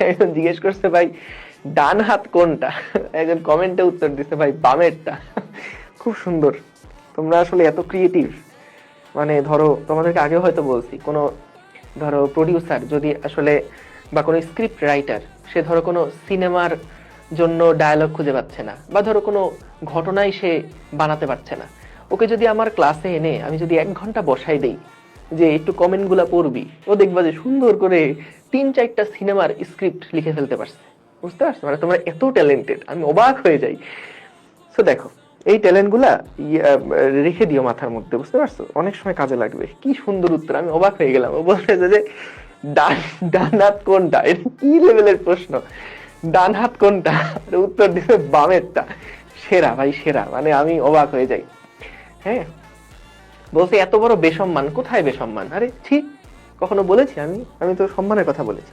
একজন জিজ্ঞেস করছে ভাই ডান হাত কোনটা, একজন কমেন্টে উত্তর দিছে ভাই বামেরটা। খুব সুন্দর, তোমরা আসলে এত ক্রিয়েটিভ। মানে ধরো তোমাদেরকে আগে হয়তো বলছি, কোনো ধরো প্রডিউসার যদি আসলে বা কোনো স্ক্রিপ্ট রাইটার, সে ধরো কোনো সিনেমার জন্য ডায়ালগ খুঁজে পাচ্ছে না, বা ধরো কোনো ঘটনাই সে বানাতে পারছে না, ওকে যদি আমার ক্লাসে এনে আমি যদি 1 ঘন্টা বসাই দেই যে একটু কমেন্ট গুলা পড়বি, ও দেখবা যে সুন্দর করে 3-4টা সিনেমার স্ক্রিপ্ট লিখে ফেলতে পারছে। বুঝতে পারছো? মানে তোমরা এত ট্যালেন্টেড, আমি অবাক হয়ে যাই। সো দেখো, এই ট্যালেন্ট গুলা রেখে দিও মাথার মধ্যে, বুঝতে পারছো? অনেক সময় কাজে লাগবে। কি সুন্দর উত্তর, আমি অবাক হয়ে গেলাম। ও বলতেছে যে ডান ডান হাত কোনটা, এটা কি লেভেলের প্রশ্ন! ডান হাত কোনটা, আর উত্তর দিছে বামেরটা। সেরা ভাই সেরা, মানে আমি অবাক হয়ে যাই। হ্যাঁ, বলছে এত বড় বেসম্মান, কোথায় বেসম্মান? আরে ছি, কখনো বলেছি আমি? আমি তো সম্মানের কথা বলেছি।